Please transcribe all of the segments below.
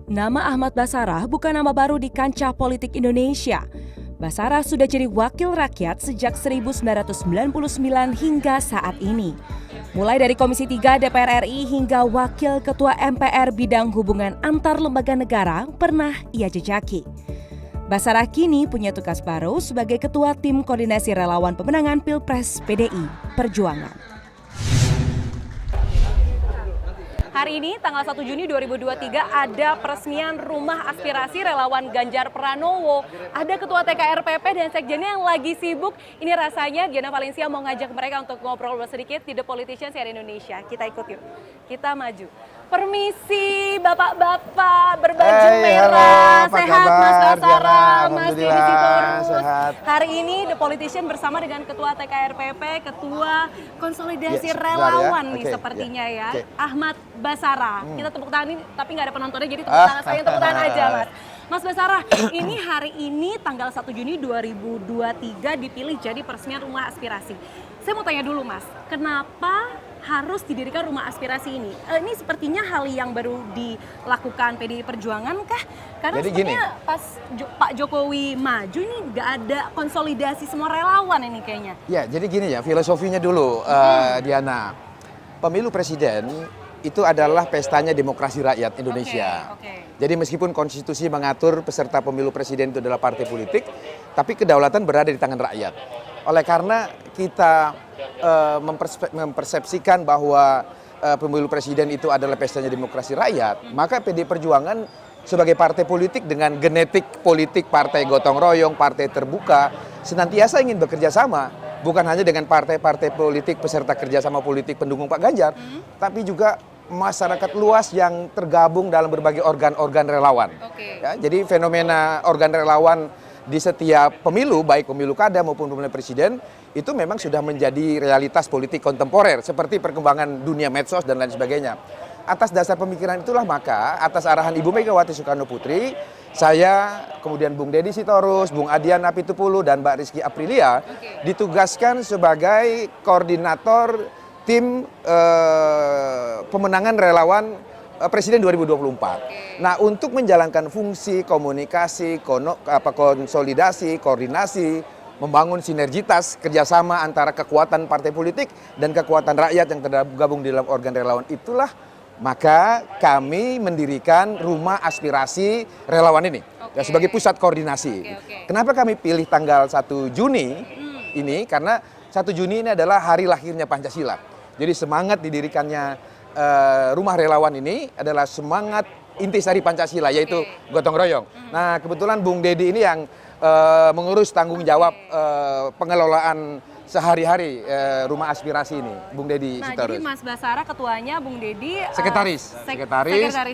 Nama Ahmad Basarah bukan nama baru di kancah politik Indonesia. Basarah sudah jadi wakil rakyat sejak 1999 hingga saat ini. Mulai dari Komisi 3 DPR RI hingga Wakil Ketua MPR bidang hubungan antar lembaga negara pernah ia jejaki. Basarah kini punya tugas baru sebagai Ketua Tim Koordinasi Relawan Pemenangan Pilpres PDI Perjuangan. Hari ini, tanggal 1 Juni 2023, ada peresmian Rumah Aspirasi Relawan Ganjar Pranowo. Ada Ketua TKRPP dan Sekjennya yang lagi sibuk. Ini rasanya Diana Valencia mau ngajak mereka untuk ngobrol sedikit di The Politician CNN Indonesia. Kita ikut yuk, kita maju. Permisi bapak-bapak berbaju merah, halo, sehat kabar, Mas Basarah, Diana? Mas Deddy Sitorus. Sehat. Hari ini The Politician bersama dengan Ketua TKRPP, Ketua Konsolidasi Yes, Relawan ya? nih Okay, sepertinya yeah. ya, Okay. Ahmad Basarah. Kita tepuk tangan ini, tapi nggak ada penontonnya, jadi tepuk tangan saya yang tepuk tangan aja Mas. Mas Basarah, ini hari ini tanggal 1 Juni 2023 dipilih jadi peresmian Rumah Aspirasi. Saya mau tanya dulu Mas, kenapa harus didirikan Rumah Aspirasi ini? Ini sepertinya hal yang baru dilakukan PDI Perjuangan kah? Karena Jadi sepertinya pas Pak Jokowi maju ini nggak ada konsolidasi semua relawan ini kayaknya. Ya, jadi gini ya, filosofinya dulu, Diana. Pemilu presiden itu adalah pestanya demokrasi rakyat Indonesia. Oke. Jadi meskipun konstitusi mengatur peserta pemilu presiden itu adalah partai politik, tapi kedaulatan berada di tangan rakyat. Oleh karena kita mempersepsikan bahwa pemilu presiden itu adalah pestanya demokrasi rakyat, maka PDI Perjuangan sebagai partai politik dengan genetik politik partai gotong royong, partai terbuka, senantiasa ingin bekerja sama, bukan hanya dengan partai-partai politik peserta kerjasama politik pendukung Pak Ganjar, tapi juga masyarakat luas yang tergabung dalam berbagai organ-organ relawan. Ya, jadi fenomena organ relawan di setiap pemilu, baik pemilu kada maupun pemilu presiden, itu memang sudah menjadi realitas politik kontemporer, seperti perkembangan dunia medsos dan lain sebagainya. Atas dasar pemikiran itulah maka, atas arahan Ibu Megawati Soekarno Putri, saya, kemudian Bung Deddy Sitorus, Bung Adian Apitupulu, dan Mbak Rizky Aprilia ditugaskan sebagai koordinator tim pemenangan relawan Presiden 2024. Nah, untuk menjalankan fungsi komunikasi, konsolidasi, koordinasi, membangun sinergitas kerjasama antara kekuatan partai politik dan kekuatan rakyat yang tergabung di dalam organ relawan, itulah maka kami mendirikan Rumah Aspirasi Relawan ini sebagai pusat koordinasi. Kenapa kami pilih tanggal 1 Juni ini? Karena 1 Juni ini adalah hari lahirnya Pancasila. Jadi semangat didirikannya Rumah Relawan ini adalah semangat intisari Pancasila, yaitu gotong royong. Nah, kebetulan Bung Deddy ini yang mengurus tanggung jawab pengelolaan sehari-hari Rumah Aspirasi ini, Bung Deddy Sitorus. Jadi Mas Basarah ketuanya, Bung Deddy Sekretaris,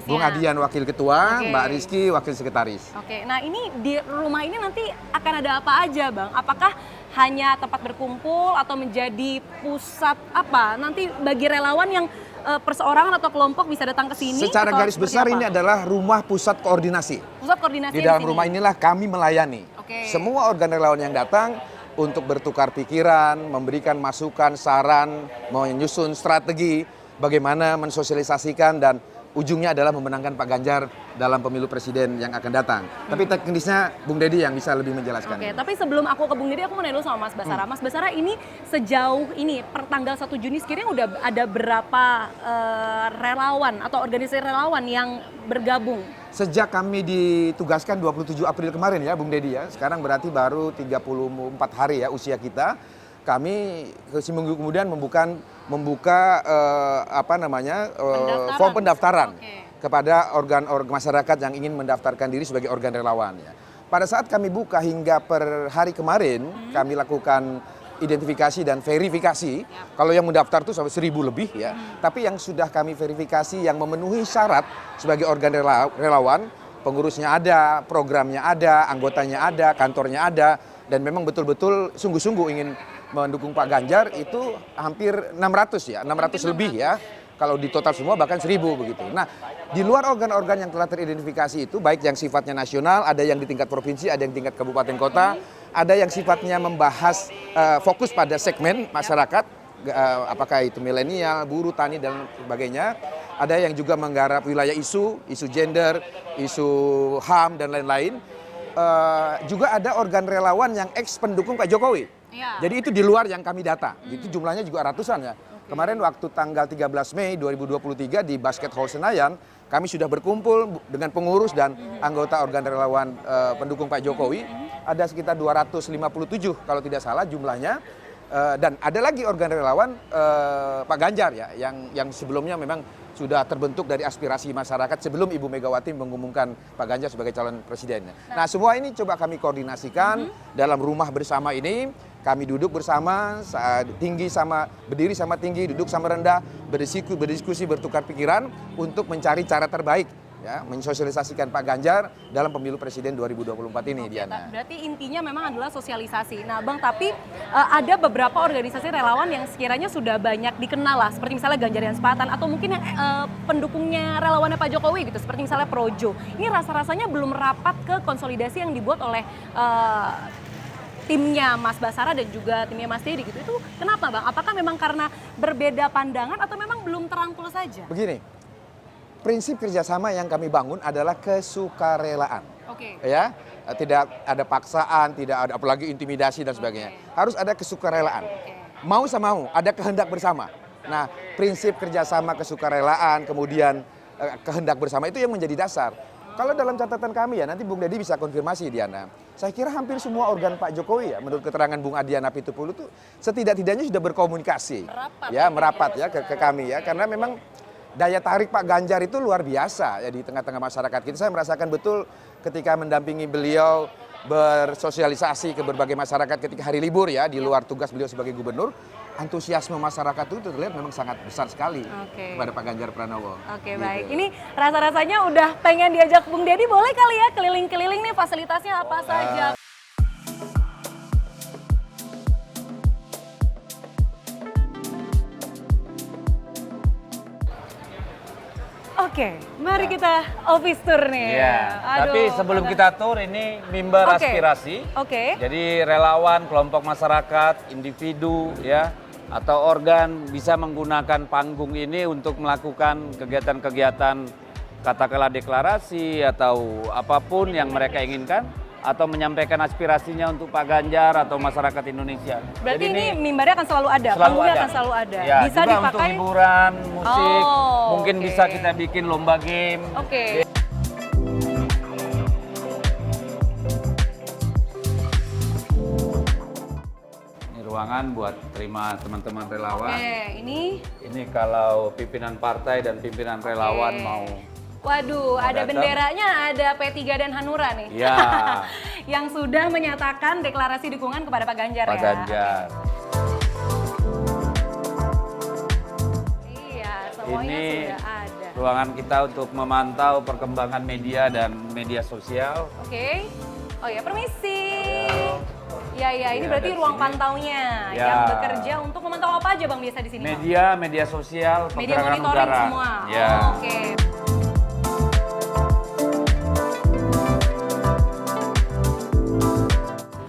Bung Adian wakil ketua, Mbak Rizky wakil sekretaris. Nah ini di rumah ini nanti akan ada apa aja Bang? Apakah hanya tempat berkumpul atau menjadi pusat apa? Nanti bagi relawan yang perseorangan atau kelompok bisa datang ke sini? Secara garis besar ini adalah rumah pusat koordinasi. Pusat koordinasi di dalam rumah inilah kami melayani semua organ relawan yang datang untuk bertukar pikiran, memberikan masukan, saran, menyusun strategi bagaimana mensosialisasikan dan ujungnya adalah memenangkan Pak Ganjar dalam pemilu presiden yang akan datang. Tapi teknisnya Bung Deddy yang bisa lebih menjelaskan. Tapi sebelum aku ke Bung Deddy, aku mau nanya dulu sama Mas Basarah. Mas Basarah, ini sejauh ini per tanggal 1 Juni sekiranya udah ada berapa relawan atau organisasi relawan yang bergabung? Sejak kami ditugaskan 27 April kemarin ya Bung Deddy ya, sekarang berarti baru 34 hari ya usia kita. Kami seminggu kemudian membuka form pendaftaran kepada organ-organ masyarakat yang ingin mendaftarkan diri sebagai organ relawan. Ya. Pada saat kami buka hingga per hari kemarin, kami lakukan identifikasi dan verifikasi. Kalau yang mendaftar itu sampai 1.000 lebih ya. Tapi yang sudah kami verifikasi yang memenuhi syarat sebagai organ relawan, pengurusnya ada, programnya ada, anggotanya ada, kantornya ada, dan memang betul-betul sungguh-sungguh ingin mendukung Pak Ganjar itu hampir 600 ya, 600 lebih ya. Kalau di total semua bahkan 1.000 begitu. Nah, di luar organ-organ yang telah teridentifikasi itu, baik yang sifatnya nasional, ada yang di tingkat provinsi, ada yang tingkat kabupaten kota, ada yang sifatnya membahas fokus pada segmen masyarakat, apakah itu milenial, buruh, tani, dan sebagainya. ada yang juga menggarap wilayah isu gender, isu HAM dan lain-lain. Juga ada organ relawan yang ex pendukung Pak Jokowi. Ya. Jadi itu di luar yang kami data. Itu jumlahnya juga ratusan ya. Kemarin waktu tanggal 13 Mei 2023 di Basket Hall Senayan, kami sudah berkumpul dengan pengurus dan anggota organ relawan pendukung Pak Jokowi. Ada sekitar 257 kalau tidak salah jumlahnya. Dan ada lagi organ relawan Pak Ganjar ya, yang sebelumnya memang sudah terbentuk dari aspirasi masyarakat sebelum Ibu Megawati mengumumkan Pak Ganjar sebagai calon presidennya. Nah, semua ini coba kami koordinasikan dalam rumah bersama ini. Kami duduk bersama, berdiri sama tinggi, duduk sama rendah, berdiskusi, bertukar pikiran untuk mencari cara terbaik, ya, mensosialisasikan Pak Ganjar dalam pemilu presiden 2024 ini, Diana. Berarti intinya memang adalah sosialisasi. Nah Bang, tapi ada beberapa organisasi relawan yang sekiranya sudah banyak dikenal lah, seperti misalnya Ganjarian Selatan atau mungkin yang pendukungnya relawannya Pak Jokowi gitu, seperti misalnya Projo. Ini rasa-rasanya belum rapat ke konsolidasi yang dibuat oleh timnya Mas Basara dan juga timnya Mas Dedi gitu. Itu kenapa Bang? Apakah memang karena berbeda pandangan atau memang belum terangkul saja? Begini, prinsip kerjasama yang kami bangun adalah kesukarelaan. Oke. Ya, tidak ada paksaan, tidak ada apalagi intimidasi dan sebagainya. Harus ada kesukarelaan. Mau sama mau, ada kehendak bersama. Nah, prinsip kerjasama kesukarelaan, kemudian kehendak bersama itu yang menjadi dasar. Kalau dalam catatan kami ya, nanti Bung Deddy bisa konfirmasi, Diana. Saya kira hampir semua organ Pak Jokowi ya, menurut keterangan Bung Adiana Pitupulu itu setidak-tidaknya sudah berkomunikasi. Merapat ya ke kami ya, karena memang daya tarik Pak Ganjar itu luar biasa ya di tengah-tengah masyarakat kita. Saya merasakan betul ketika mendampingi beliau bersosialisasi ke berbagai masyarakat ketika hari libur ya, di luar tugas beliau sebagai gubernur. Antusiasme masyarakat itu terlihat memang sangat besar sekali kepada Pak Ganjar Pranowo. Oke, Gitu. baik. Ini rasa-rasanya udah pengen diajak Bung Deddy, boleh kali ya keliling-keliling nih fasilitasnya apa saja. Oke, mari kita office tour nih. Iya, tapi sebelum kita tour ini mimbar Oke. aspirasi. Oke. Jadi relawan, kelompok masyarakat, individu ya atau organ bisa menggunakan panggung ini untuk melakukan kegiatan-kegiatan katakanlah deklarasi atau apapun yang mereka inginkan atau menyampaikan aspirasinya untuk Pak Ganjar atau masyarakat Indonesia. Berarti Jadi ini mimbarnya akan selalu ada, panggungnya akan selalu ada. Ya, Bisa juga dipakai untuk hiburan, musik, Oh, mungkin oke. bisa kita bikin lomba game. Oke. Ini ruangan buat terima teman-teman relawan. Oke, ini Ini kalau pimpinan partai dan pimpinan relawan Oke. mau. waduh, ada datang. benderanya, ada P3 dan Hanura nih. Ya, Yang sudah menyatakan deklarasi dukungan kepada Pak Ganjar Pak ya. Ganjar. Iya, semuanya Ini sudah ada. ruangan kita untuk memantau perkembangan media dan media sosial. Oke. Oh ya, permisi. Ya, ini Ya, berarti dari ruang sini. pantaunya Ya. yang bekerja untuk memantau apa aja Bang biasa di sini? Bang? Media sosial, Media pergerakan monitoring udara. semua. Ya. Oh, oke.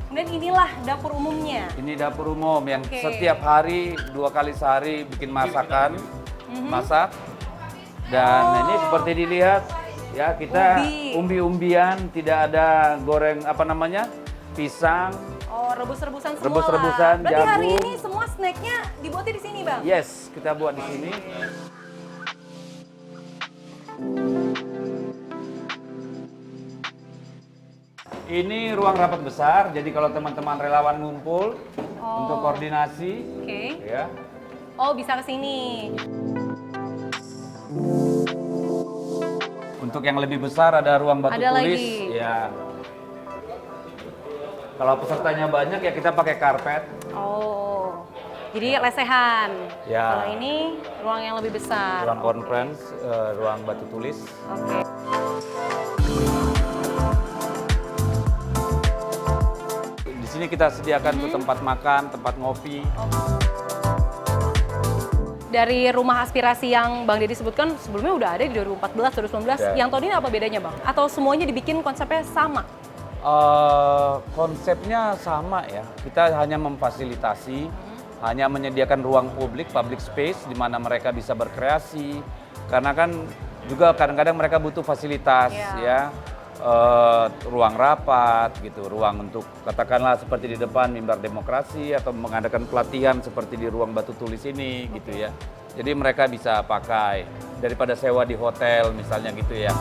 Kemudian inilah dapur umumnya. Ini dapur umum yang Oke. setiap hari 2 kali sehari bikin masakan, Mhm. masak. Dan ini seperti dilihat ya kita Ubi. umbi-umbian, tidak ada goreng apa namanya pisang. Oh, rebus-rebusan semua Rebus-rebusan, lah. Berarti hari jagung. ini semua snacknya dibuatnya di sini Bang? Yes, kita buat di sini. Ini ruang rapat besar, jadi kalau teman-teman relawan ngumpul untuk koordinasi, Oke. ya. Oh, bisa ke sini. Untuk yang lebih besar ada ruang batu Ada tulis, lagi. ya. Kalau pesertanya banyak ya kita pakai karpet. Oh. Jadi lesehan. Ya. Kalau ini ruang yang lebih besar. Ruang conference, ruang batu tulis. Oke. Di sini kita sediakan tuh tempat makan, tempat ngopi. Dari rumah aspirasi yang Bang Deddy sebutkan sebelumnya udah ada di 2014, 2019. Ya. Yang tahun ini apa bedanya Bang? Atau semuanya dibikin konsepnya sama? Konsepnya sama ya. Kita hanya memfasilitasi, hanya menyediakan ruang publik, public space di mana mereka bisa berkreasi, karena kan juga kadang-kadang mereka butuh fasilitas ya, ruang rapat gitu, ruang untuk katakanlah seperti di depan mimbar demokrasi atau mengadakan pelatihan seperti di ruang Batu Tulis ini gitu ya. Jadi mereka bisa pakai daripada sewa di hotel misalnya gitu ya.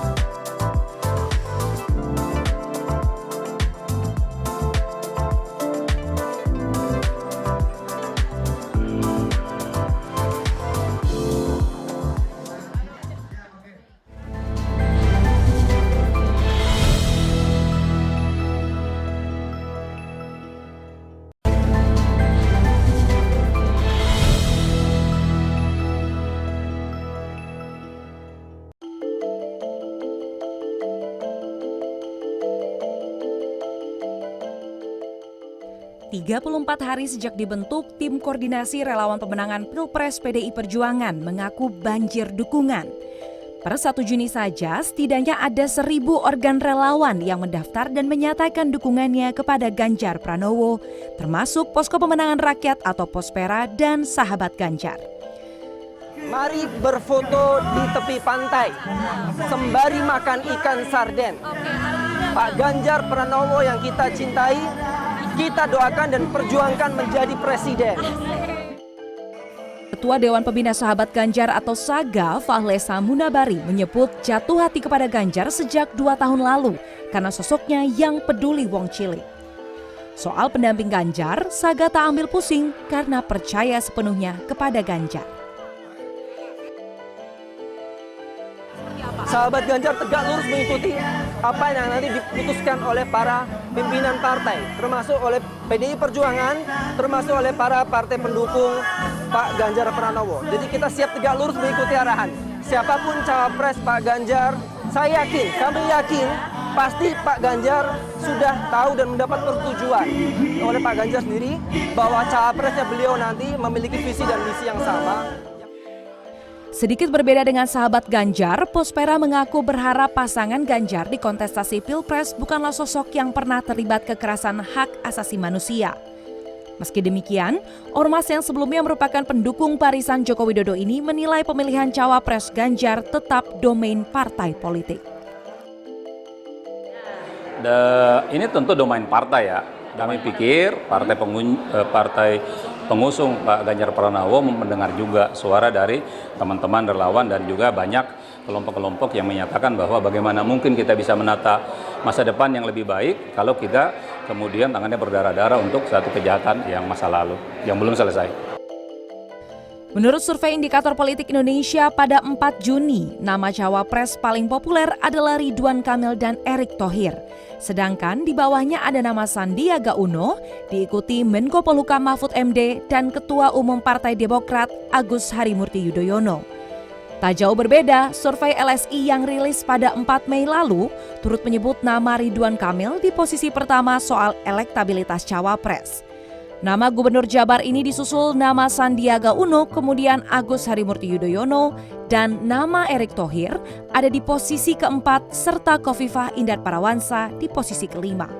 Empat hari sejak dibentuk, tim koordinasi relawan pemenangan Pilpres PDI Perjuangan mengaku banjir dukungan. Per 1 Juni saja, setidaknya ada 1.000 organ relawan yang mendaftar dan menyatakan dukungannya kepada Ganjar Pranowo, termasuk Posko Pemenangan Rakyat atau Pospera dan Sahabat Ganjar. Mari berfoto di tepi pantai, sembari makan ikan sarden. Pak Ganjar Pranowo yang kita cintai, kita doakan dan perjuangkan menjadi presiden. Ketua Dewan Pembina Sahabat Ganjar atau SAGA, Fahlesa Munabari, menyebut jatuh hati kepada Ganjar sejak 2 tahun lalu karena sosoknya yang peduli wong cilik. Soal pendamping Ganjar, SAGA tak ambil pusing karena percaya sepenuhnya kepada Ganjar. Sahabat Ganjar tegak lurus mengikuti apa yang nanti diputuskan oleh para pimpinan partai, termasuk oleh PDI Perjuangan, termasuk oleh para partai pendukung Pak Ganjar Pranowo. Jadi kita siap tegak lurus mengikuti arahan. Siapapun cawapres Pak Ganjar, saya yakin, kami yakin pasti Pak Ganjar sudah tahu dan mendapat persetujuan oleh Pak Ganjar sendiri bahwa cawapresnya beliau nanti memiliki visi dan misi yang sama. Sedikit berbeda dengan sahabat Ganjar, Pospera mengaku berharap pasangan Ganjar di kontestasi Pilpres bukanlah sosok yang pernah terlibat kekerasan hak asasi manusia. Meski demikian, ormas yang sebelumnya merupakan pendukung barisan Joko Widodo ini menilai pemilihan cawapres Ganjar tetap domain partai politik. Ini tentu domain partai ya. Kami pikir partai pengusung Pak Ganjar Pranowo mendengar juga suara dari teman-teman relawan dan juga banyak kelompok-kelompok yang menyatakan bahwa bagaimana mungkin kita bisa menata masa depan yang lebih baik kalau kita kemudian tangannya berdarah-darah untuk satu kejahatan yang masa lalu, yang belum selesai. Menurut survei Indikator Politik Indonesia pada 4 Juni, nama cawapres paling populer adalah Ridwan Kamil dan Erick Thohir. Sedangkan di bawahnya ada nama Sandiaga Uno, diikuti Menko Polhukam Mahfud MD dan Ketua Umum Partai Demokrat Agus Harimurti Yudhoyono. Tak jauh berbeda, survei LSI yang rilis pada 4 Mei lalu turut menyebut nama Ridwan Kamil di posisi pertama soal elektabilitas cawapres. Nama Gubernur Jabar ini disusul nama Sandiaga Uno, kemudian Agus Harimurti Yudhoyono, dan nama Erick Thohir ada di posisi keempat, serta Khofifah Indar Parawansa di posisi kelima.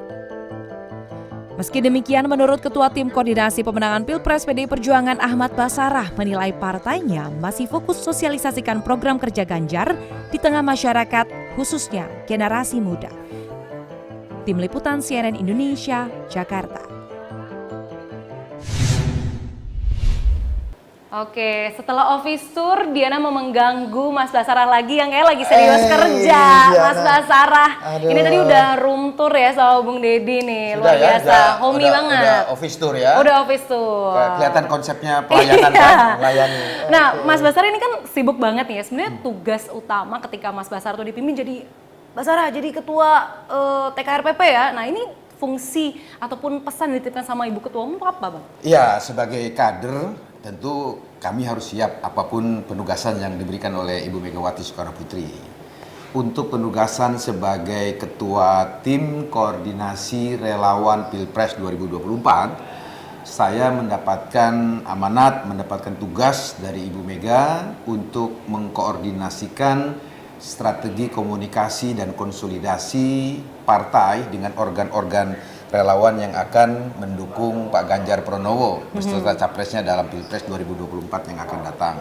Meski demikian, menurut Ketua Tim Koordinasi Pemenangan Pilpres PDI Perjuangan Ahmad Basarah menilai partainya masih fokus sosialisasikan program kerja Ganjar di tengah masyarakat, khususnya generasi muda. Tim Liputan CNN Indonesia, Jakarta. Oke, setelah office tour, Diana mau mengganggu Mas Basarah lagi yang kayak lagi serius kerja. Mas Basarah, ini tadi udah room tour ya sama Bung Deddy nih, luar biasa, homey banget. Udah office tour ya. Udah office tour. Kelihatan konsepnya pelayanan kan, melayani. Nah, Mas Basarah ini kan sibuk banget nih ya. Sebenarnya tugas utama ketika Mas Basarah tuh dipimpin jadi Basarah jadi ketua TKRPP ya. Nah, ini fungsi ataupun pesan dititipkan sama Ibu Ketua Umum apa, Bang? Iya, sebagai kader tentu kami harus siap apapun penugasan yang diberikan oleh Ibu Megawati Soekarno Putri. Untuk penugasan sebagai Ketua Tim Koordinasi Relawan Pilpres 2024, saya mendapatkan amanat, mendapatkan tugas dari Ibu Mega untuk mengkoordinasikan strategi komunikasi dan konsolidasi partai dengan organ-organ relawan yang akan mendukung Pak Ganjar Pranowo beserta capresnya dalam Pilpres 2024 yang akan datang.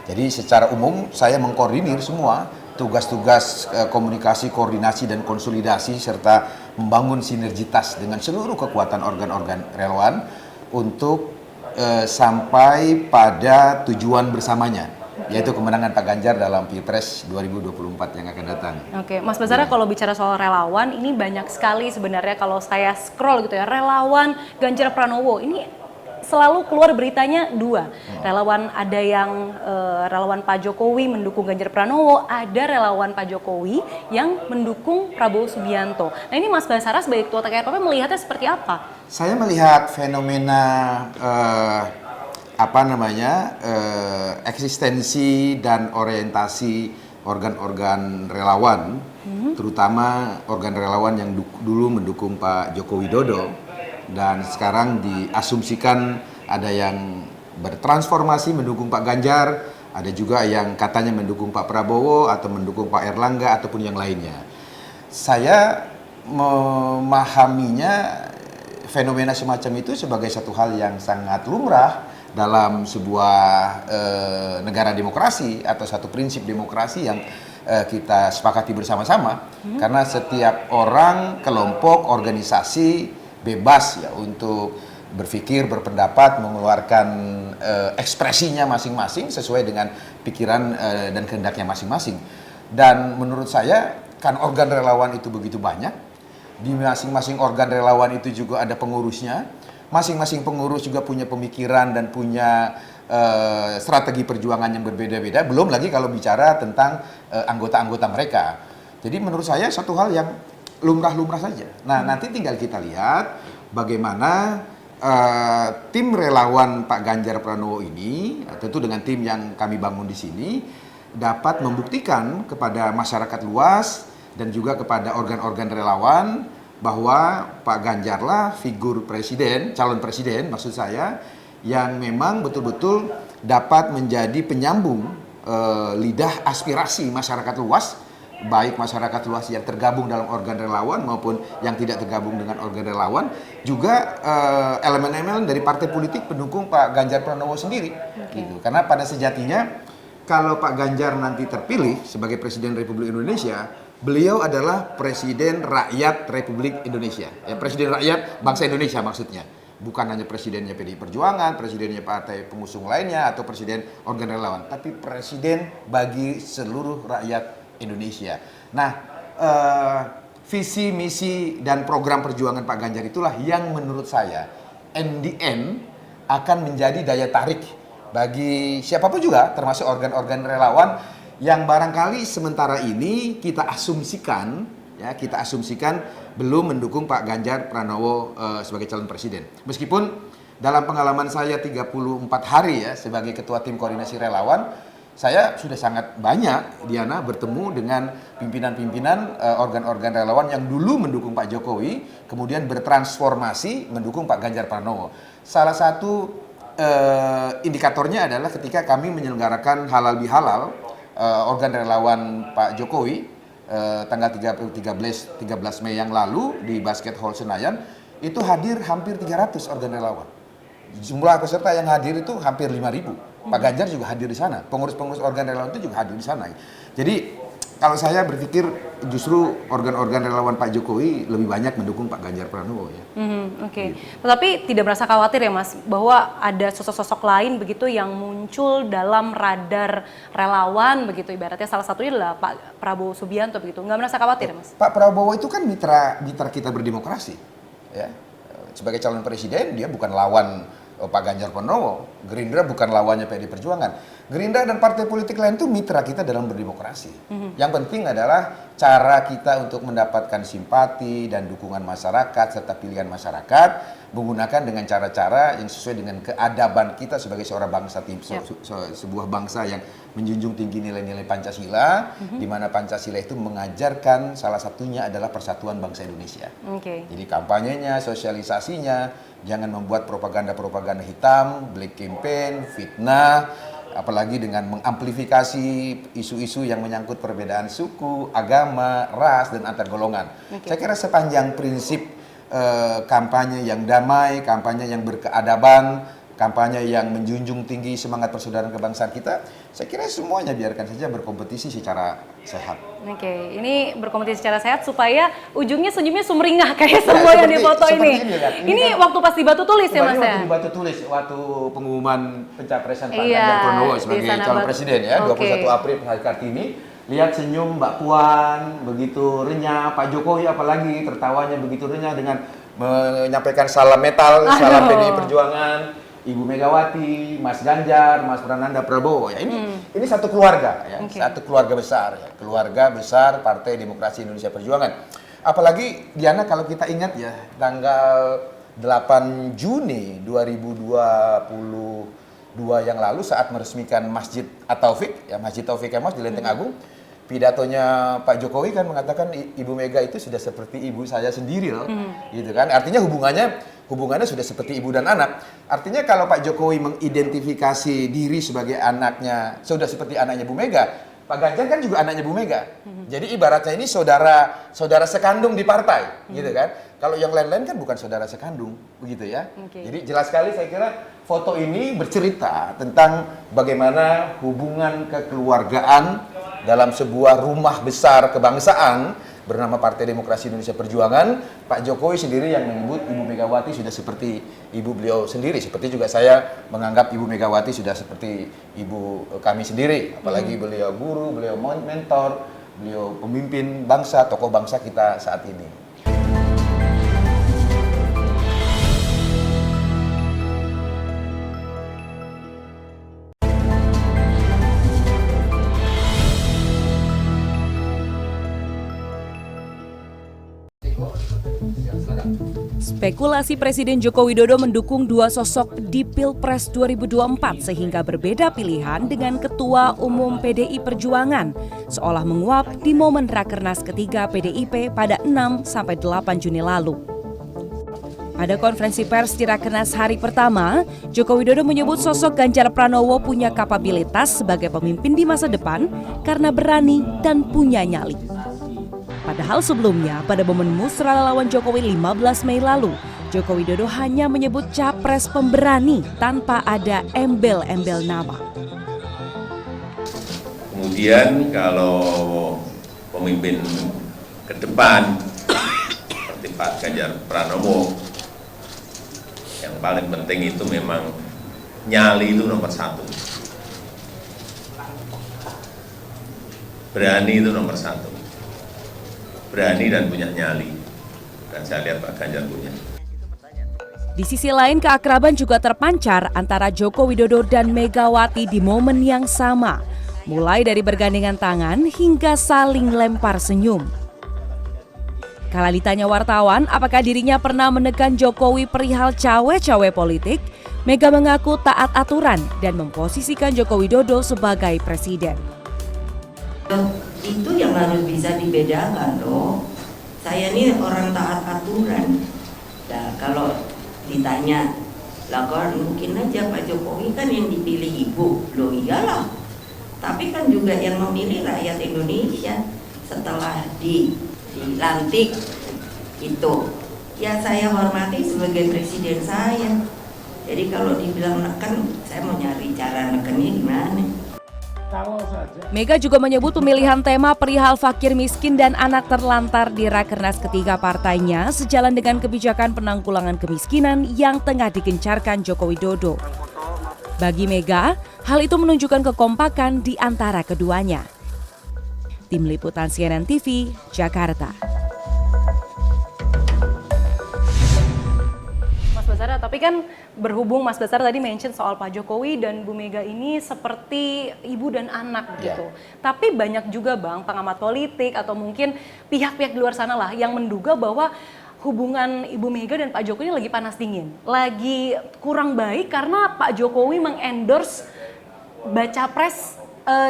Jadi secara umum saya mengkoordinir semua tugas-tugas komunikasi, koordinasi dan konsolidasi serta membangun sinergitas dengan seluruh kekuatan organ-organ relawan untuk sampai pada tujuan bersamanya, yaitu kemenangan Pak Ganjar dalam Pilpres 2024 yang akan datang. Oke, Mas Basara, kalau bicara soal relawan, ini banyak sekali sebenarnya kalau saya scroll gitu ya, relawan Ganjar Pranowo ini selalu keluar beritanya dua. Relawan, ada yang relawan Pak Jokowi mendukung Ganjar Pranowo, ada relawan Pak Jokowi yang mendukung Prabowo Subianto. Nah ini Mas Basara sebagai Ketua TKRPP melihatnya seperti apa? Saya melihat fenomena eksistensi dan orientasi organ-organ relawan, terutama organ relawan yang dulu mendukung Pak Joko Widodo dan sekarang diasumsikan ada yang bertransformasi mendukung Pak Ganjar, ada juga yang katanya mendukung Pak Prabowo atau mendukung Pak Erlangga ataupun yang lainnya. Saya memahaminya fenomena semacam itu sebagai satu hal yang sangat lumrah dalam sebuah negara demokrasi atau satu prinsip demokrasi yang kita sepakati bersama-sama, karena setiap orang, kelompok, organisasi bebas ya untuk berpikir, berpendapat, mengeluarkan ekspresinya masing-masing sesuai dengan pikiran dan kehendaknya masing-masing. Dan menurut saya kan organ relawan itu begitu banyak. Di masing-masing organ relawan itu juga ada pengurusnya. Masing-masing pengurus juga punya pemikiran dan punya strategi perjuangan yang berbeda-beda. Belum lagi kalau bicara tentang anggota-anggota mereka. Jadi menurut saya satu hal yang lumrah-lumrah saja. Nah, nanti tinggal kita lihat bagaimana tim relawan Pak Ganjar Pranowo ini, tentu dengan tim yang kami bangun di sini, dapat membuktikan kepada masyarakat luas dan juga kepada organ-organ relawan bahwa Pak Ganjarlah figur presiden, calon presiden maksud saya, yang memang betul-betul dapat menjadi penyambung lidah aspirasi masyarakat luas, baik masyarakat luas yang tergabung dalam organ relawan maupun yang tidak tergabung dengan organ relawan, juga elemen-elemen dari partai politik pendukung Pak Ganjar Pranowo sendiri. Gitu. Karena pada sejatinya kalau Pak Ganjar nanti terpilih sebagai Presiden Republik Indonesia, beliau adalah Presiden Rakyat Republik Indonesia. Ya, Presiden Rakyat Bangsa Indonesia maksudnya. Bukan hanya presidennya PDI Perjuangan, presidennya partai pengusung lainnya, atau presiden organ relawan. Tapi presiden bagi seluruh rakyat Indonesia. Nah, visi, misi, dan program perjuangan Pak Ganjar itulah yang menurut saya, in the end, akan menjadi daya tarik bagi siapapun juga, termasuk organ-organ relawan, yang barangkali sementara ini kita asumsikan belum mendukung Pak Ganjar Pranowo sebagai calon presiden. Meskipun dalam pengalaman saya 34 hari ya sebagai ketua tim koordinasi relawan, saya sudah sangat banyak, Diana, bertemu dengan pimpinan-pimpinan organ-organ relawan yang dulu mendukung Pak Jokowi, kemudian bertransformasi mendukung Pak Ganjar Pranowo. Salah satu indikatornya adalah ketika kami menyelenggarakan halal bihalal organ relawan Pak Jokowi tanggal 13 Mei yang lalu di Basket Hall Senayan, itu hadir hampir 300 organ relawan. Jumlah peserta yang hadir itu hampir 5.000. Pak Ganjar juga hadir di sana. Pengurus-pengurus organ relawan itu juga hadir di sana. Jadi kalau saya berpikir justru organ-organ relawan Pak Jokowi lebih banyak mendukung Pak Ganjar Pranowo ya. Oke. Tetapi tidak merasa khawatir ya Mas bahwa ada sosok-sosok lain begitu yang muncul dalam radar relawan begitu, ibaratnya salah satunya adalah Pak Prabowo Subianto begitu. Nggak merasa khawatir ya Mas? Pak Prabowo itu kan mitra kita berdemokrasi ya. Sebagai calon presiden dia bukan lawan Pak Ganjar Pranowo. Gerindra bukan lawannya PDI Perjuangan. Gerindra dan partai politik lain itu mitra kita dalam berdemokrasi. Yang penting adalah cara kita untuk mendapatkan simpati dan dukungan masyarakat serta pilihan masyarakat menggunakan dengan cara-cara yang sesuai dengan keadaban kita sebagai seorang bangsa, sebuah bangsa yang menjunjung tinggi nilai-nilai Pancasila, di mana Pancasila itu mengajarkan salah satunya adalah persatuan bangsa Indonesia. Jadi kampanyenya, sosialisasinya, jangan membuat propaganda-propaganda hitam, black campaign, fitnah, apalagi dengan mengamplifikasi isu-isu yang menyangkut perbedaan suku, agama, ras, dan antar golongan. Saya kira sepanjang prinsip kampanye yang damai, kampanye yang berkeadaban, kampanye yang menjunjung tinggi semangat persaudaraan kebangsaan kita, saya kira semuanya biarkan saja berkompetisi secara sehat. Oke, ini berkompetisi secara sehat supaya ujungnya senyumnya sumringah kayak semua yang dipoto ini. Ini waktu pas di Batu Tulis ya Mas ya? Waktu di Batu Tulis, waktu pengumuman pencapresan Pak Iya, Ganjar Pranowo di sebagai sana calon presiden ya, Oke. 21 April hari Kartini. Lihat senyum Mbak Puan, begitu renyah, Pak Jokowi apalagi tertawanya begitu renyah dengan menyampaikan salam metal, salam PDI Perjuangan. Ibu Megawati, Mas Ganjar, Mas Prananda Prabowo ya ini satu keluarga ya, satu keluarga besar ya, keluarga besar Partai Demokrasi Indonesia Perjuangan. Apalagi Diana kalau kita ingat ya tanggal 8 Juni 2022 yang lalu saat meresmikan Masjid At-Taufik ya, Masjid Taufik Kemas di Lenteng Agung, pidatonya Pak Jokowi kan mengatakan Ibu Mega itu sudah seperti ibu saya sendiri loh, gitu kan. Artinya hubungannya sudah seperti ibu dan anak. Artinya kalau Pak Jokowi mengidentifikasi diri sebagai anaknya, sudah seperti anaknya Bu Mega, Pak Ganjar kan juga anaknya Bu Mega. Jadi ibaratnya ini saudara sekandung di partai, gitu kan. Kalau yang lain-lain kan bukan saudara sekandung, begitu ya. Jadi jelas sekali saya kira foto ini bercerita tentang bagaimana hubungan kekeluargaan dalam sebuah rumah besar kebangsaan bernama Partai Demokrasi Indonesia Perjuangan. Pak Jokowi sendiri yang menyebut Ibu Megawati sudah seperti ibu beliau sendiri. Seperti juga saya menganggap Ibu Megawati sudah seperti ibu kami sendiri. Apalagi beliau guru, beliau mentor, beliau pemimpin bangsa, tokoh bangsa kita saat ini. Spekulasi Presiden Joko Widodo mendukung dua sosok di Pilpres 2024 sehingga berbeda pilihan dengan Ketua Umum PDI Perjuangan seolah menguap di momen Rakernas ketiga PDIP pada 6-8 Juni lalu. Pada konferensi pers di Rakernas hari pertama, Joko Widodo menyebut sosok Ganjar Pranowo punya kapabilitas sebagai pemimpin di masa depan karena berani dan punya nyali. Padahal sebelumnya, pada momen musra lawan Jokowi 15 Mei lalu, Joko Widodo hanya menyebut capres pemberani tanpa ada embel-embel nama. Kemudian kalau pemimpin ke depan seperti Pak Ganjar Pranowo, yang paling penting itu memang nyali itu nomor satu. Berani itu nomor satu. Berani dan punya nyali. Dan saya lihat Pak Ganjar punya. Di sisi lain, keakraban juga terpancar antara Joko Widodo dan Megawati di momen yang sama, mulai dari bergandengan tangan hingga saling lempar senyum. Kala ditanya wartawan apakah dirinya pernah menekan Jokowi perihal cawe-cawe politik, Mega mengaku taat aturan dan memposisikan Joko Widodo sebagai presiden. Itu yang harus bisa dibedakan loh. Saya ini orang taat aturan. Nah, kalau ditanya, lah kan mungkin aja Pak Jokowi kan yang dipilih ibu. Loh iyalah. Tapi kan juga yang memilih rakyat Indonesia setelah dilantik itu. Ya saya hormati sebagai presiden saya. Jadi kalau dibilang neken, saya mau nyari cara nekennya gimana? Mega juga menyebut pemilihan tema perihal fakir miskin dan anak terlantar di Rakernas ketiga partainya sejalan dengan kebijakan penanggulangan kemiskinan yang tengah digencarkan Joko Widodo. Bagi Mega, hal itu menunjukkan kekompakan di antara keduanya. Tim Liputan CNN TV, Jakarta. Basara, tapi kan berhubung Mas Basara tadi mention soal Pak Jokowi dan Bu Mega ini seperti ibu dan anak gitu. Tapi banyak juga Bang pengamat politik atau mungkin pihak-pihak di luar sana lah yang menduga bahwa hubungan Ibu Mega dan Pak Jokowi ini lagi panas dingin, lagi kurang baik karena Pak Jokowi mengendorse baca pres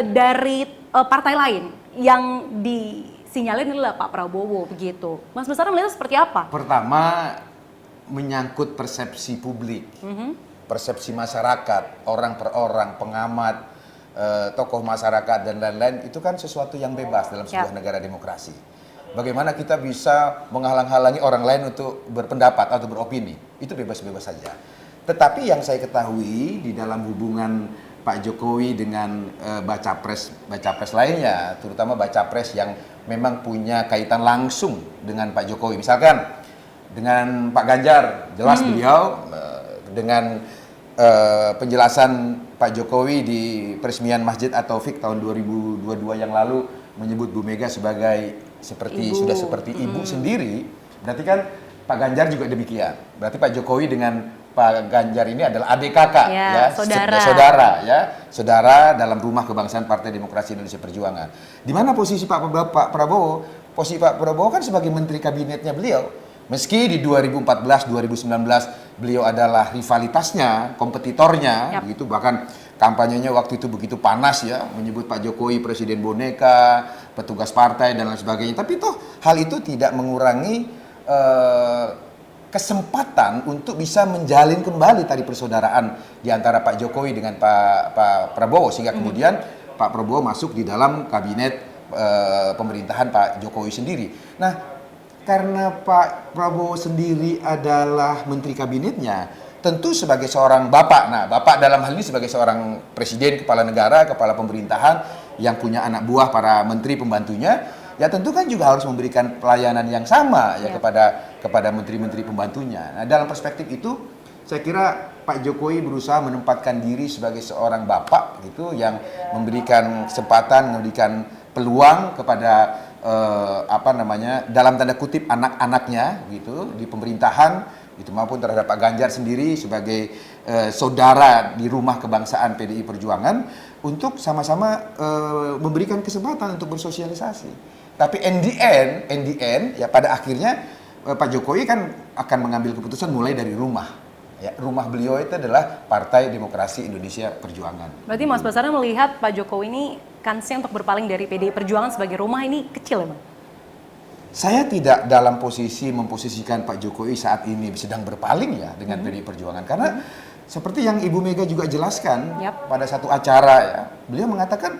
dari partai lain yang disinyalin adalah Pak Prabowo begitu. Mas Basara melihat seperti apa? Pertama, menyangkut persepsi publik, persepsi masyarakat, orang per orang, pengamat, tokoh masyarakat dan lain-lain, itu kan sesuatu yang bebas dalam sebuah negara demokrasi. Bagaimana kita bisa menghalang-halangi orang lain untuk berpendapat atau beropini, itu bebas-bebas saja. Tetapi yang saya ketahui di dalam hubungan Pak Jokowi dengan baca pres lainnya, terutama baca pres yang memang punya kaitan langsung dengan Pak Jokowi. Misalkan dengan Pak Ganjar, jelas beliau dengan penjelasan Pak Jokowi di peresmian Masjid At-Taufik tahun 2022 yang lalu menyebut Bu Mega sebagai sudah seperti ibu sendiri. Berarti kan Pak Ganjar juga demikian. Berarti Pak Jokowi dengan Pak Ganjar ini adalah adik kakak, saudara dalam rumah kebangsaan Partai Demokrasi Indonesia Perjuangan. Di mana posisi Pak Prabowo? Posisi Pak Prabowo kan sebagai menteri kabinetnya beliau. Meski di 2014-2019 beliau adalah rivalitasnya, kompetitornya, begitu, bahkan kampanyenya waktu itu begitu panas ya, menyebut Pak Jokowi presiden boneka, petugas partai dan lain sebagainya. Tapi toh hal itu tidak mengurangi kesempatan untuk bisa menjalin kembali tadi persaudaraan di antara Pak Jokowi dengan Pak Prabowo, sehingga kemudian Pak Prabowo masuk di dalam kabinet pemerintahan Pak Jokowi sendiri. Nah, karena Pak Prabowo sendiri adalah menteri kabinetnya, tentu sebagai seorang bapak, nah bapak dalam hal ini sebagai seorang presiden, kepala negara, kepala pemerintahan yang punya anak buah para menteri pembantunya, ya tentu kan juga harus memberikan pelayanan yang sama ya kepada menteri-menteri pembantunya. Nah, dalam perspektif itu saya kira Pak Jokowi berusaha menempatkan diri sebagai seorang bapak gitu yang memberikan kesempatan, memberikan peluang kepada dalam tanda kutip anak-anaknya gitu di pemerintahan gitu, maupun terhadap Pak Ganjar sendiri sebagai saudara di rumah kebangsaan PDI Perjuangan untuk sama-sama memberikan kesempatan untuk bersosialisasi. Tapi in the end ya pada akhirnya Pak Jokowi kan akan mengambil keputusan mulai dari rumah. Ya, rumah beliau itu adalah Partai Demokrasi Indonesia Perjuangan. Berarti Mas Basara melihat Pak Jokowi ini kansnya untuk berpaling dari PDI Perjuangan sebagai rumah ini kecil ya, Bang? Saya tidak dalam posisi memposisikan Pak Jokowi saat ini sedang berpaling ya dengan PDI Perjuangan. Karena seperti yang Ibu Mega juga jelaskan pada satu acara ya, beliau mengatakan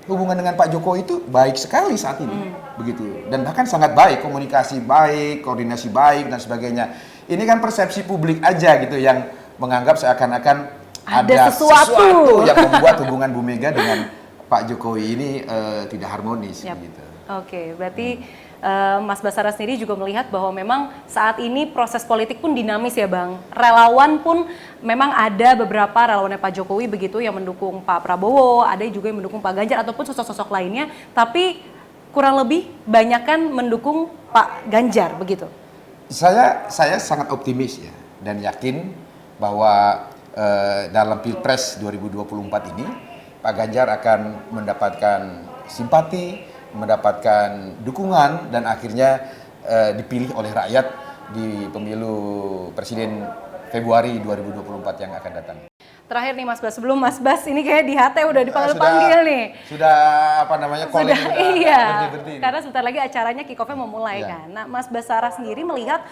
hubungan dengan Pak Jokowi itu baik sekali saat ini, begitu. Dan bahkan sangat baik, komunikasi baik, koordinasi baik dan sebagainya. Ini kan persepsi publik aja gitu yang menganggap seakan-akan ada sesuatu yang membuat hubungan Bu Mega dengan Pak Jokowi ini tidak harmonis. Gitu. Oke, berarti Mas Basara sendiri juga melihat bahwa memang saat ini proses politik pun dinamis ya Bang. Relawan pun memang ada beberapa relawannya Pak Jokowi begitu yang mendukung Pak Prabowo, ada juga yang mendukung Pak Ganjar ataupun sosok-sosok lainnya, tapi kurang lebih banyak kan mendukung Pak Ganjar begitu. Saya sangat optimis ya dan yakin bahwa dalam Pilpres 2024 ini Pak Ganjar akan mendapatkan simpati, mendapatkan dukungan dan akhirnya dipilih oleh rakyat di pemilu presiden Februari 2024 yang akan datang. Terakhir nih Mas Bas, sebelum Mas Bas ini kayak di HT udah dipanggil-panggil nih. Sudah calling iya. berhenti. Karena sebentar lagi acaranya kick-off-nya mau mulai kan. Nah, Mas Basara sendiri melihat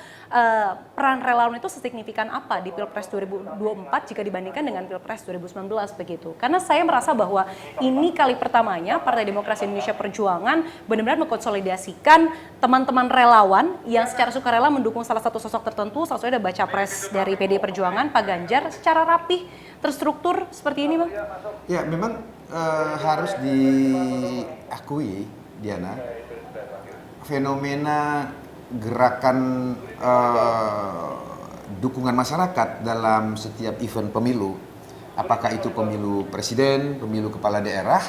peran relawan itu sesignifikan apa di Pilpres 2024 jika dibandingkan dengan Pilpres 2019 begitu. Karena saya merasa bahwa ini kali pertamanya Partai Demokrasi Indonesia Perjuangan benar-benar mengkonsolidasikan teman-teman relawan yang secara sukarela mendukung salah satu sosok tertentu, salah satunya ada baca pres dari PDI Perjuangan, Pak Ganjar, secara rapih, terstruktur seperti ini, Bang? Ya, memang harus diakui, Diana, fenomena gerakan dukungan masyarakat dalam setiap event pemilu, apakah itu pemilu presiden, pemilu kepala daerah,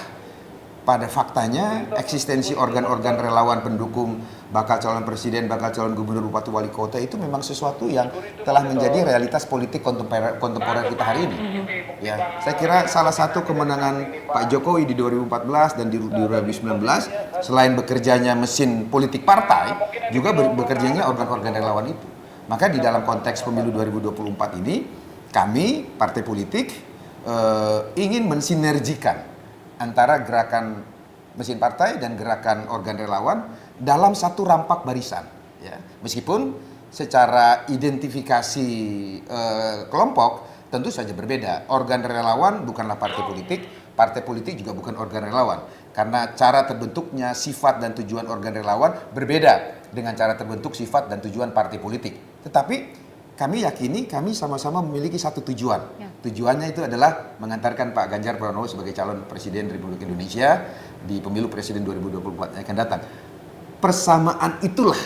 pada faktanya eksistensi organ-organ relawan pendukung bakal calon presiden, bakal calon gubernur, bupati, wali kota itu memang sesuatu yang telah menjadi realitas politik kontemporer kita hari ini. Ya, saya kira salah satu kemenangan Pak Jokowi di 2014 dan di 2019 selain bekerjanya mesin politik partai, juga bekerjanya organ-organ relawan itu. Maka di dalam konteks pemilu 2024 ini, kami partai politik ingin mensinergikan antara gerakan mesin partai dan gerakan organ relawan dalam satu rampak barisan. Ya. Meskipun secara identifikasi kelompok tentu saja berbeda. Organ relawan bukanlah partai politik juga bukan organ relawan. Karena cara terbentuknya, sifat dan tujuan organ relawan berbeda dengan cara terbentuk, sifat dan tujuan partai politik. Tetapi kami yakini kami sama-sama memiliki satu tujuan. Tujuannya itu adalah mengantarkan Pak Ganjar Pranowo sebagai calon presiden Republik Indonesia di pemilu presiden 2024 yang akan datang. Persamaan itulah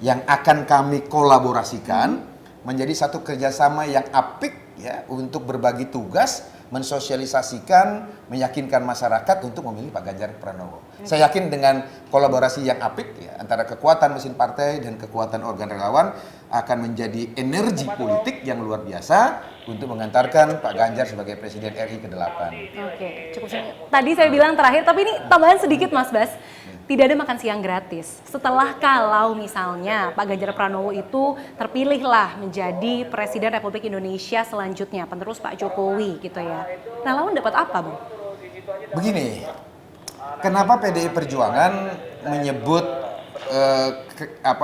yang akan kami kolaborasikan menjadi satu kerjasama yang apik ya untuk berbagi tugas, mensosialisasikan, meyakinkan masyarakat untuk memilih Pak Ganjar Pranowo. Saya yakin dengan kolaborasi yang apik ya, antara kekuatan mesin partai dan kekuatan organ relawan akan menjadi energi politik yang luar biasa untuk mengantarkan Pak Ganjar sebagai Presiden RI ke-8. Oke, cukup. Tadi saya bilang terakhir, tapi ini tambahan sedikit Mas Bas. Tidak ada makan siang gratis. Setelah kalau misalnya Pak Ganjar Pranowo itu terpilihlah menjadi Presiden Republik Indonesia selanjutnya, penerus Pak Jokowi gitu ya. Relawan dapat apa, Bang? Begini, kenapa PDI Perjuangan menyebut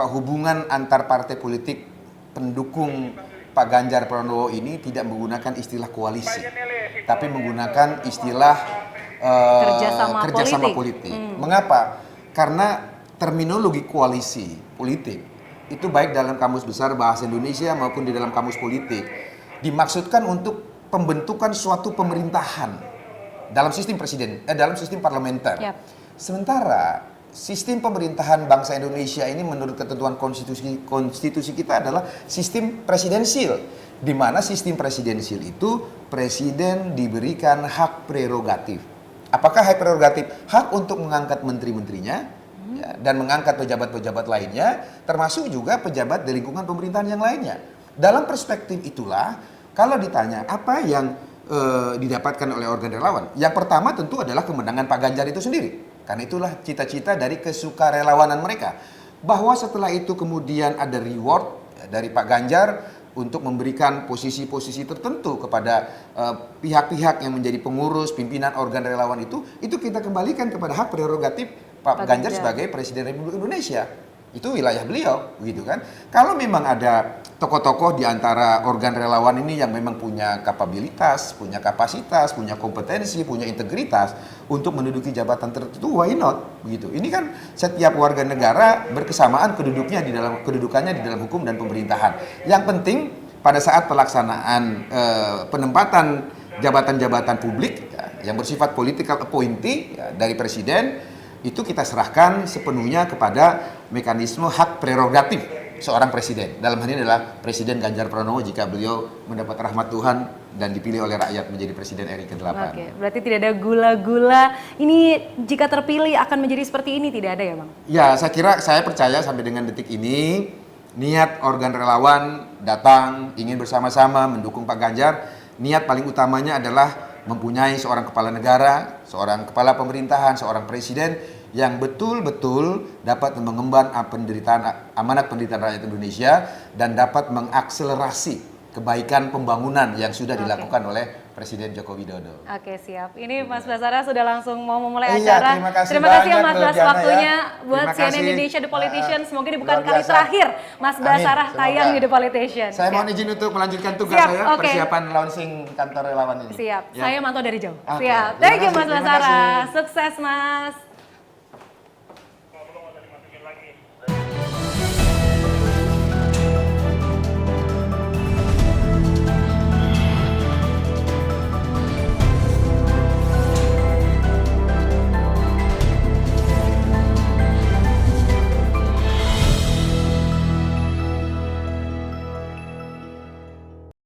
hubungan antar partai politik pendukung Pak Ganjar Pranowo ini tidak menggunakan istilah koalisi, tapi menggunakan istilah kerjasama politik. Mengapa? Karena terminologi koalisi politik itu baik dalam Kamus Besar Bahasa Indonesia maupun di dalam Kamus Politik dimaksudkan untuk pembentukan suatu pemerintahan dalam sistem dalam sistem parlementer. Sementara sistem pemerintahan bangsa Indonesia ini menurut ketentuan konstitusi kita adalah sistem presidensil, di mana sistem presidensil itu presiden diberikan hak prerogatif. Apakah hak prerogatif? Hak untuk mengangkat menteri-menterinya ya, dan mengangkat pejabat-pejabat lainnya, termasuk juga pejabat di lingkungan pemerintahan yang lainnya. Dalam perspektif itulah, kalau ditanya apa yang didapatkan oleh organ relawan, yang pertama tentu adalah kemenangan Pak Ganjar itu sendiri. Karena itulah cita-cita dari kesukarelawanan mereka. Bahwa setelah itu kemudian ada reward dari Pak Ganjar untuk memberikan posisi-posisi tertentu kepada pihak-pihak yang menjadi pengurus, pimpinan organ relawan itu kita kembalikan kepada hak prerogatif Pak Ganjar sebagai Presiden Republik Indonesia. Itu wilayah beliau, gitu kan. Kalau memang ada tokoh-tokoh di antara organ relawan ini yang memang punya kapabilitas, punya kapasitas, punya kompetensi, punya integritas untuk menduduki jabatan tertentu, why not? Begitu. Ini kan setiap warga negara berkesamaan kedudukannya di dalam hukum dan pemerintahan. Yang penting pada saat pelaksanaan penempatan jabatan-jabatan publik yang bersifat political appointee dari presiden, itu kita serahkan sepenuhnya kepada mekanisme hak prerogatif seorang presiden. Dalam hal ini adalah Presiden Ganjar Pranowo jika beliau mendapat rahmat Tuhan dan dipilih oleh rakyat menjadi Presiden RI ke-8. Oke, berarti tidak ada gula-gula. Ini jika terpilih akan menjadi seperti ini, tidak ada ya Bang? Ya, saya percaya sampai dengan detik ini niat organ relawan datang ingin bersama-sama mendukung Pak Ganjar. Niat paling utamanya adalah mempunyai seorang kepala negara, seorang kepala pemerintahan, seorang presiden yang betul-betul dapat mengemban amanat penderitaan rakyat Indonesia dan dapat mengakselerasi kebaikan pembangunan yang sudah dilakukan oleh Presiden Joko Widodo. Oke, siap. Ini Mas Basara sudah langsung mau memulai Iya, acara. Terima kasih ya Mas Bas waktunya buat Terima CNN kasih. Indonesia The Politician. Semoga ini bukan Luar kali biasa. terakhir Mas Basara Amin. tayang Semoga. di The Politician. Saya mohon izin untuk melanjutkan tugas Siap, saya, oke. persiapan launching kantor relawan ini. Siap. Ya. Saya mantau dari jauh. Oke. Siap. Terima Thank you kasih, Mas terima Basara. kasih. Sukses Mas.